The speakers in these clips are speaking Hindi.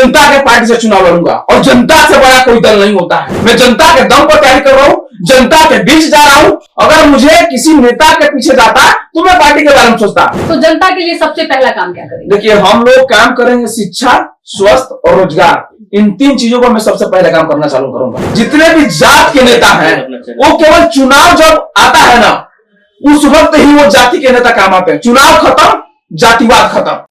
जनता के पार्टी से चुनाव लड़ूंगा और जनता से बड़ा कोई दल नहीं होता है। मैं जनता के दम पर तैयारी कर रहा हूँ, जनता के बीच जा रहा हूँ। अगर मुझे किसी नेता के पीछे जाता तो मैं पार्टी के बारे में सोचता। तो जनता के लिए सबसे पहला काम क्या करेंगे? देखिए, हम लोग काम करेंगे शिक्षा, स्वास्थ्य और रोजगार। इन 3 चीजों को मैं सबसे पहले काम करना चालू करूंगा। जितने भी जात के नेता हैं वो केवल चुनाव जब आता है ना, उस वक्त ही वो जाति के नेता काम आते हैं। चुनाव खत्म, जातिवाद खत्म।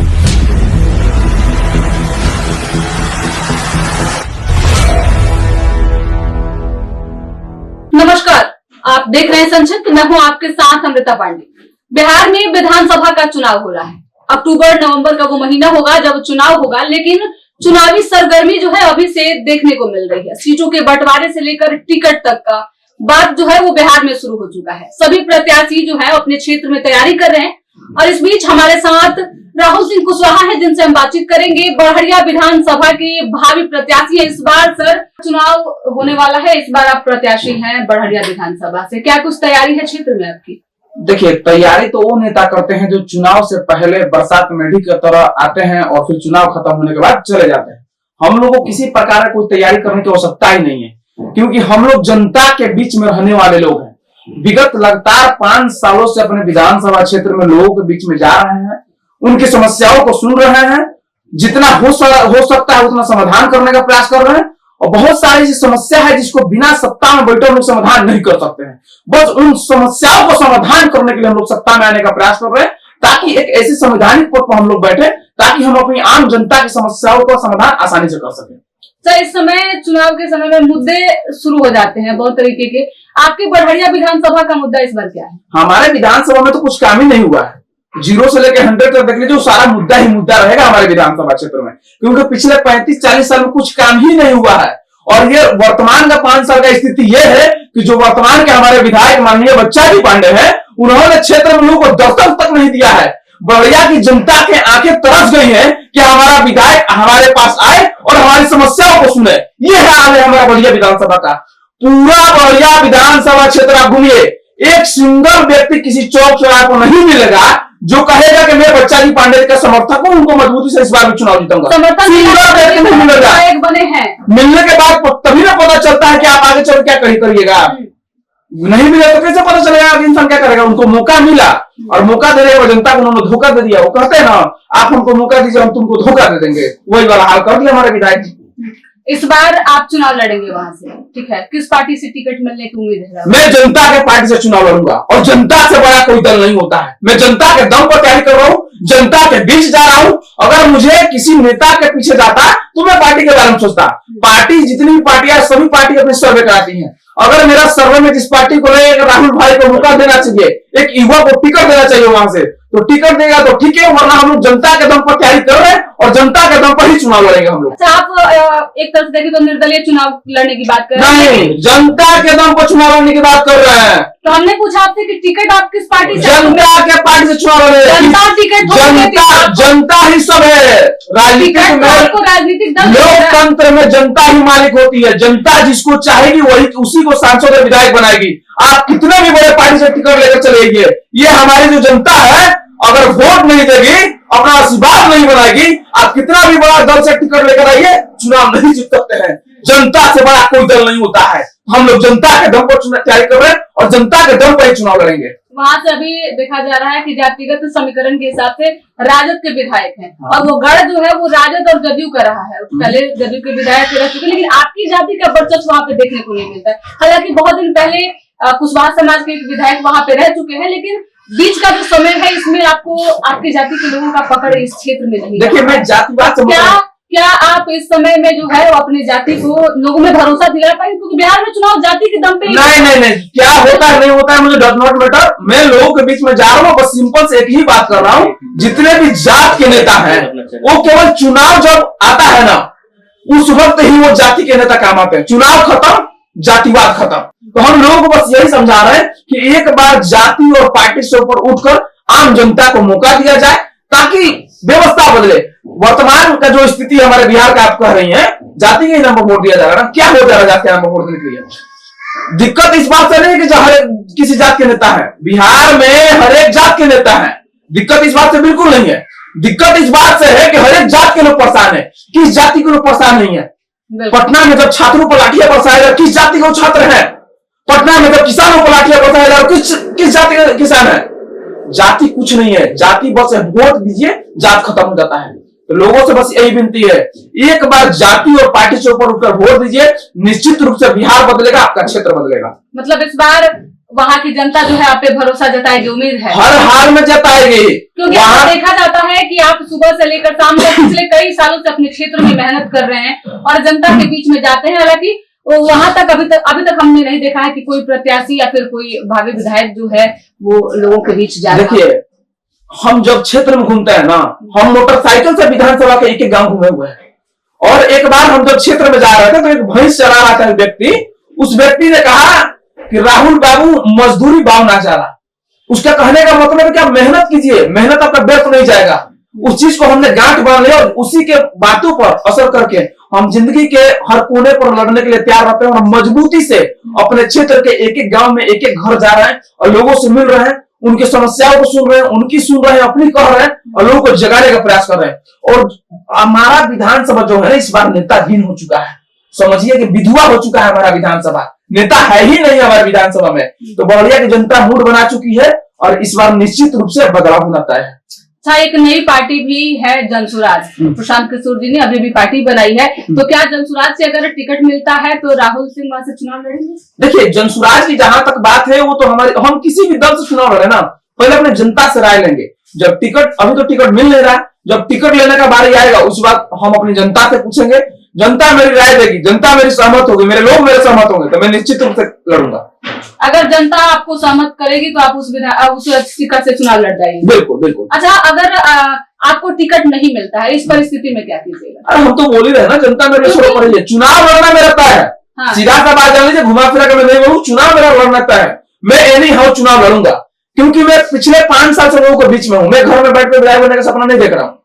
नमस्कार, आप देख रहे हैं संक्षिप्त। मैं हूं आपके साथ अमृता पांडे। बिहार में विधानसभा का चुनाव हो रहा है। अक्टूबर नवंबर का वो महीना होगा जब चुनाव होगा, लेकिन चुनावी सरगर्मी जो है अभी से देखने को मिल रही है। सीटों के बंटवारे से लेकर टिकट तक का बात जो है वो बिहार में शुरू हो चुका है। सभी प्रत्याशी जो है अपने क्षेत्र में तैयारी कर रहे हैं और इस बीच हमारे साथ राहुल सिंह कुशवाहा है, जिनसे हम बातचीत करेंगे। बड़हरिया विधानसभा के भावी प्रत्याशी है। इस बार सर चुनाव होने वाला है, इस बार आप प्रत्याशी हैं बड़हरिया विधानसभा से, क्या कुछ तैयारी है क्षेत्र में आपकी? देखिए, तैयारी तो वो नेता करते हैं जो चुनाव से पहले बरसात मेढ़ी की तरह आते हैं और फिर चुनाव खत्म होने के बाद चले जाते हैं। हम लोगों को किसी प्रकार की कोई तैयारी करने की आवश्यकता ही नहीं है, क्योंकि हम लोग जनता के बीच में रहने वाले लोग हैं। विगत लगातार 5 सालों से अपने विधानसभा क्षेत्र में लोगों के बीच में जा रहे हैं, उनकी समस्याओं को सुन रहे हैं, जितना हो सकता है उतना समाधान करने का प्रयास कर रहे हैं। और बहुत सारी ऐसी समस्या है जिसको बिना सत्ता में बैठे हम लोग समाधान नहीं कर सकते हैं। बस उन समस्याओं को समाधान करने के लिए हम लोग सत्ता में आने का प्रयास कर रहे हैं, ताकि एक ऐसी संवैधानिक पद पर हम लोग बैठे ताकि हम अपनी आम जनता की समस्याओं का समाधान आसानी से कर सकें। सर, इस समय चुनाव के समय में मुद्दे शुरू हो जाते हैं बहुत तरीके के। आपके बड़हरिया विधानसभा का मुद्दा इस बार क्या है? हमारे विधानसभा में तो कुछ काम ही नहीं हुआ है। 0 से लेकर 100 तक देख लीजिए, सारा मुद्दा ही मुद्दा रहेगा हमारे विधानसभा क्षेत्र में, क्योंकि पिछले 35-40 साल में कुछ काम ही नहीं हुआ है। और ये वर्तमान का 5 साल का स्थिति ये है कि जो वर्तमान के हमारे विधायक माननीय बच्चाजी पांडे हैं, उन्होंने क्षेत्र में लोगों को दस्तक तक नहीं दिया है। बड़हरिया की जनता के आंखें तरस गई हैं कि हमारा विधायक हमारे पास आए और हमारी समस्याओं को सुने। ये है हाल है हमारा बड़हरिया विधानसभा का। पूरा बड़हरिया विधानसभा क्षेत्र आप घूमिए, एक सिंगल व्यक्ति किसी चौक चौराहे को नहीं मिलेगा जो कहेगा कि मैं बच्चाजी पांडे का समर्थक हूं, उनको मजबूती से इस बार भी चुनाव जीतूंगा। सिंगल व्यक्ति नहीं मिलेगा। बने हैं, मिलने के बाद तभी ना पता चलता है कि आप आगे चल क्या करिएगा। नहीं मिले तो कैसे पता चलेगा इंसान क्या करेगा? उनको मौका मिला और मौका देने के बाद जनता को उन्होंने धोखा दे दिया। वो कहते हैं ना, आप हमको मौका दीजिए, हम तुमको धोखा दे देंगे। वही वाला हाल कर दिया हमारे विधायक जी। इस बार आप चुनाव लड़ेंगे वहां से, ठीक है? किस पार्टी से टिकट मिलने की उम्मीद है? मैं जनता के पार्टी से चुनाव लड़ूंगा और जनता से बड़ा कोई दल नहीं होता है। मैं जनता के दम पर तैयारी कर रहा हूँ, जनता के बीच जा रहा हूँ। अगर मुझे किसी नेता के पीछे जाता तो मैं पार्टी के बारे में सोचता। पार्टी जितनी भी पार्टियां, सभी पार्टी अपने सर्वे कराती हैं। अगर मेरा सर्वे में जिस पार्टी को ले, राहुल भाई को मौका देना चाहिए, एक युवा को टिकट देना चाहिए वहां से, तो टिकट देगा तो ठीक है, वरना हम लोग जनता के दम पर तैयारी कर रहे हैं और जनता के दम पर ही चुनाव लड़ेंगे हम लोग। आप एक तरफ से देखें तो निर्दलीय चुनाव लड़ने की बात कर रहे हैं। नहीं, जनता के दम पर चुनाव लड़ने की बात कर रहे हैं। तो हमने पूछा आपसे कि टिकट आप किस पार्टी से? जनता के पार्टी से चुनाव लड़े। जनता टिकट, जनता ही सब है। राजनीतिक दल, लोकतंत्र में जनता ही मालिक होती है। जनता जिसको चाहेगी वही उसी को सांसद और विधायक बनाएगी। आप कितने भी बड़े पार्टी से टिकट लेकर चलेंगे, ये हमारी जो जनता है अगर वोट नहीं देगी, अपना आशीर्वाद नहीं बनाएगी, आप कितना भी बड़ा दल से टिकट लेकर आइए, चुनाव नहीं जीत सकते हैं। जनता से बड़ा कोई दल नहीं होता है। हम लोग जनता के दम पर चुनाव तैयारी कर रहे हैं और जनता के दम पर ही चुनाव लड़ेंगे। वहां से अभी देखा जा रहा है कि जातिगत समीकरण के हिसाब से राजद के विधायक हैं और वो गढ़ जो है वो राजद और जदयू का रहा है। पहले जदयू के विधायक रह चुके, लेकिन आपकी जाति का वर्चस्व वहां पे देखने को नहीं मिलता है। हालांकि बहुत दिन पहले कुशवाहा समाज के एक विधायक वहां पे रह चुके हैं, लेकिन बीच का जो समय है इसमें आपको आपकी जाति के लोगों का पकड़ इस क्षेत्र में नहीं। देखिए, मैं जातिवाद क्या आप इस समय में जो है वो अपनी जाति को लोगों में भरोसा दिला पाएंगे? क्योंकि बिहार में चुनाव जाति के दम पे नहीं, क्या होता है नहीं होता है मुझे डज नॉट मैटर। मैं लोगों के बीच में जा रहा हूँ, बस सिंपल से एक ही बात कर रहा हूँ। जितने भी जात के नेता हैं वो केवल चुनाव जब आता है ना, उस वक्त ही वो जाति के नेता काम आते हैं। चुनाव खत्म, जातिवाद खत्म। तो हम लोगों को बस यही समझा रहे हैं कि एक बार जाति और पार्टी से ऊपर उठकर आम जनता को मौका दिया जाए ताकि व्यवस्था बदले। वर्तमान का जो स्थिति हमारे बिहार का आप कह रही है, जाति के नाम पर वोट दिया जा रहा है ना, क्या हो जा रहा है जाति के नाम पर वोट देने के लिए? दिक्कत इस बात से नहीं कि हर किसी जात के नेता है। बिहार में हर एक जात के नेता है। दिक्कत इस बात से बिल्कुल नहीं है। दिक्कत इस बात से है कि हर एक जात के लोग परेशान है, किस जाति के लोग परेशान नहीं है। पटना में जब छात्रों पर लाठियां बरसाया जा, किस जाति के छात्र है। पटना में जब किसानों पर लाठियां बरसाया जा, किस जाति का किसान है। जाति कुछ नहीं है, जाति बस वोट दीजिए, जात खत्म हो जाता है। तो लोगों से बस यही विनती है, एक बार जाति और पार्टी से ऊपर उठकर वोट दीजिए, निश्चित रूप से बिहार बदलेगा, आपका क्षेत्र बदलेगा। मतलब इस बार वहाँ की जनता जो है आप पे भरोसा जताएगी, उम्मीद है हर हाल में जताएगी, क्योंकि वहाँ देखा जाता है कि आप सुबह से लेकर शाम तक पिछले कई सालों से अपने क्षेत्र में मेहनत कर रहे हैं और जनता के बीच में जाते हैं। हालांकि वहां तक अभी तक हमने नहीं देखा है कि कोई प्रत्याशी या फिर कोई भावी विधायक जो है वो लोगों के बीच जा। देखिए, हम जब क्षेत्र में घूमते हैं ना, हम मोटरसाइकिल से विधानसभा के एक गांव घूमे हुए हैं। और एक बार हम जब क्षेत्र में जा रहे थे तो एक भैंस चला रहा था व्यक्ति, उस व्यक्ति ने कहा कि राहुल बाबू मजदूरी बाव ना चला। उसका कहने का मतलब है कि आप मेहनत कीजिए, मेहनत आपका व्यर्थ नहीं जाएगा। उस चीज को हमने गांठ बांध लिया और उसी के बातों पर असर करके हम जिंदगी के हर कोने पर लड़ने के लिए तैयार रहते हैं और मजबूती से अपने क्षेत्र के एक एक गांव में एक एक घर जा रहे हैं और लोगों से मिल रहे हैं, उनकी समस्याओं को सुन रहे हैं, उनकी सुन रहे हैं, अपनी कह रहे हैं और लोगों को जगाने का प्रयास कर रहे हैं। और हमारा विधानसभा जो है इस बार नेताहीन हो चुका है, समझिए कि विधवा हो चुका है हमारा विधानसभा, नेता है ही नहीं हमारे विधानसभा में। तो बड़िया की जनता मूड बना चुकी है और इस बार निश्चित रूप से बदलाव होना तय है। अच्छा, एक नई पार्टी भी है जनसुराज, प्रशांत किशोर जी ने अभी भी पार्टी बनाई है, तो क्या जनसुराज से अगर टिकट मिलता है तो राहुल सिंह वहां से चुनाव लड़ेंगे? देखिए, जनसुराज की जहां तक बात है वो तो हम किसी भी दल से चुनाव लड़े ना, पहले अपने जनता से राय लेंगे। जब टिकट, अभी तो टिकट मिल नहीं रहा, जब टिकट लेने का बारी आएगा उस बात हम अपनी जनता से पूछेंगे, जनता मेरी राय देगी, जनता मेरी सहमत होगी, मेरे लोग मेरे सहमत होंगे तो मैं निश्चित रूप से लड़ूंगा। अगर जनता आपको सहमत करेगी तो आप उस टिकट से चुनाव लड़ जाएंगे? बिल्कुल बिल्कुल। अच्छा, अगर आपको टिकट नहीं मिलता है, इस परिस्थिति में क्या कीजिएगा? अरे हम तो बोल ही रहे ना, जनता मेरे छोड़ पड़ी है, चुनाव लड़ना मेरा तय है। हाँ। सीधा सा बात जान लीजिए, घुमा फिरा कर मैं नहीं बोलूं, चुनाव मेरा लड़ना तय है। मैं एनी हाउ चुनाव लड़ूंगा, क्योंकि मैं पिछले 5 साल से लोगों के बीच में हूं। मैं घर में बैठ कर विधायक बनने का सपना नहीं देख रहा हूँ,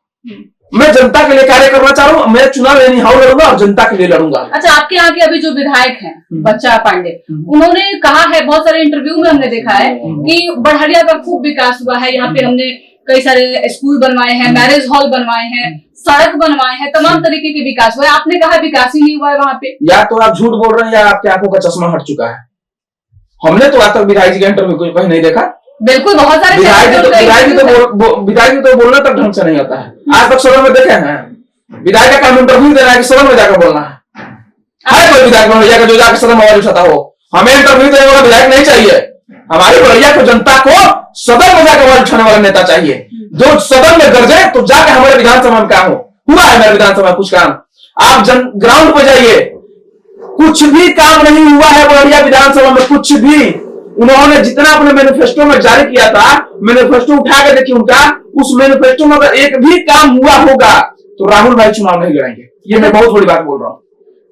मैं जनता के लिए कार्य करना चाह रहा हूँ। मैं चुनाव एनी हाउ लड़ूंगा और जनता के लिए लड़ूंगा। अच्छा, आपके यहाँ के अभी जो विधायक हैं बच्चा पांडे, उन्होंने कहा है, बहुत सारे इंटरव्यू में हमने देखा है कि बढ़हरिया का खूब विकास हुआ है, यहाँ पे हमने कई सारे स्कूल बनवाए हैं, मैरिज हॉल बनवाए हैं, सड़क बनवाए हैं, तमाम तरीके के विकास हुआ है। आपने कहा विकास ही नहीं हुआ है वहाँ पे। या तो आप झूठ बोल रहे हैं या आपकी आंखों का चश्मा हट चुका है। हमने तो आज तक विधायक जी का इंटरव्यू कहीं नहीं देखा। बिल्कुल, बहुत सारे विधायक तो बोलना तक ढंग से नहीं आता है। आज तक सदन में देखे हैं विधायक का काम इंटरव्यू देना है कि सदन में जाकर बोलना है कोई विधायक भैया का जो जाकर सदन में आवाज उठाता हो। हमें इंटरव्यू देने वाला विधायक नहीं चाहिए, हमारी भैया को, जनता को सदन में जाकर आवाज उठाने वाला नेता चाहिए, जो सदन में गरजे तो जाकर हमारे विधानसभा में काम हुआ है मेरे विधानसभा कुछ काम। आप ग्राउंड पर जाइए, कुछ भी काम नहीं हुआ है बड़िया विधानसभा में, कुछ भी। उन्होंने जितना अपने मैनिफेस्टो में जारी किया था, मैनिफेस्टो उठा के देखिए उनका, उस मैनिफेस्टो में अगर एक भी काम हुआ होगा तो राहुल भाई चुनाव नहीं लड़ेंगे। ये मैं बहुत बड़ी बात बोल रहा हूँ।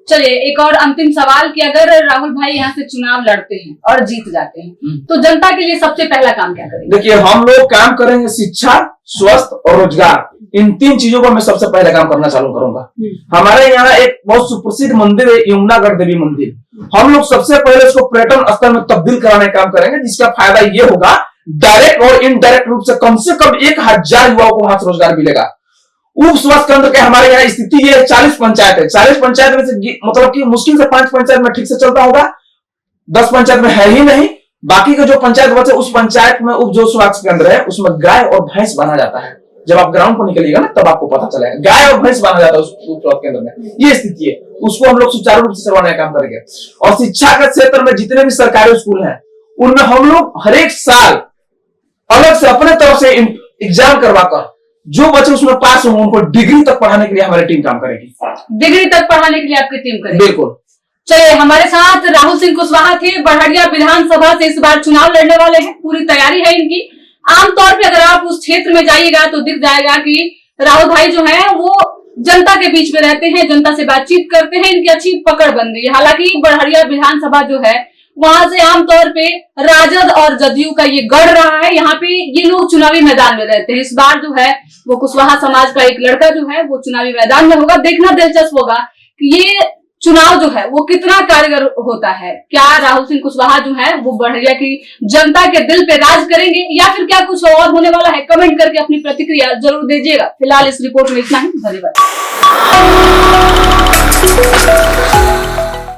चलिए, एक और अंतिम सवाल कि अगर राहुल भाई यहाँ से चुनाव लड़ते हैं और जीत जाते हैं तो जनता के लिए सबसे पहला काम क्या करेंगे? देखिए, हम लोग काम करेंगे शिक्षा, स्वास्थ्य और रोजगार, इन 3 चीजों पर मैं सबसे पहले काम करना चालू करूंगा। हमारे यहाँ एक बहुत सुप्रसिद्ध मंदिर है, यमुनागढ़ देवी मंदिर। हम लोग सबसे पहले उसको पर्यटन स्थल में तब्दील कराने का काम करेंगे, जिसका फायदा ये होगा डायरेक्ट और इनडायरेक्ट रूप से कम 1000 युवाओं को वहां से रोजगार मिलेगा। उप स्वास्थ्य केंद्र के हमारे यहाँ स्थिति ये 40 पंचायत है, 40 पंचायत में से मतलब कि मुश्किल से 5 पंचायत में ठीक से चलता होगा, 10 पंचायत में है ही नहीं। बाकी के जो पंचायत बचे उस पंचायत में उप जो स्वास्थ्य केंद्र है उसमें गाय और भैंस बांधा जाता है। जब आप ग्राउंड पर निकलिएगा ना तब आपको पता चलेगा, गाय और भैंस बांधा जाता है उस उप स्वास्थ्य केंद्र में। ये स्थिति है, उसको हम लोग सुचारू रूप से करवाने का काम करेंगे। और शिक्षा के क्षेत्र में जितने भी सरकारी स्कूल हैं उनमें हम लोग हर एक साल अलग से अपने तरफ से एग्जाम करवाकर जो बच्चे उसमें पास होंगे उनको डिग्री तक पढ़ाने के लिए हमारी टीम काम करेगी। डिग्री तक पढ़ाने के लिए आपकी टीम करेगी? बिल्कुल। चलिए, हमारे साथ राहुल सिंह कुशवाहा थे, बढ़हरिया विधानसभा से इस बार चुनाव लड़ने वाले हैं, पूरी तैयारी है इनकी। आमतौर पे अगर आप उस क्षेत्र में जाइएगा तो दिख जाएगा कि राहुल भाई जो है वो जनता के बीच में रहते हैं, जनता से बातचीत करते हैं, इनकी अच्छी पकड़ बन गई है। हालांकि बढ़हरिया विधानसभा जो है वहां से आमतौर पे राजद और जदयू का ये गढ़ रहा है, यहाँ पे ये लोग चुनावी मैदान में रहते हैं। इस बार जो है वो कुशवाहा समाज का एक लड़का जो है वो चुनावी मैदान में होगा। देखना दिलचस्प होगा कि ये चुनाव जो है वो कितना कारगर होता है? क्या राहुल सिंह कुशवाहा जो है वो बढ़िया की जनता के दिल पे राज करेंगे या फिर क्या कुछ और होने वाला है? कमेंट करके अपनी प्रतिक्रिया जरूर दीजिएगा। फिलहाल इस रिपोर्ट में इतना ही। धन्यवाद।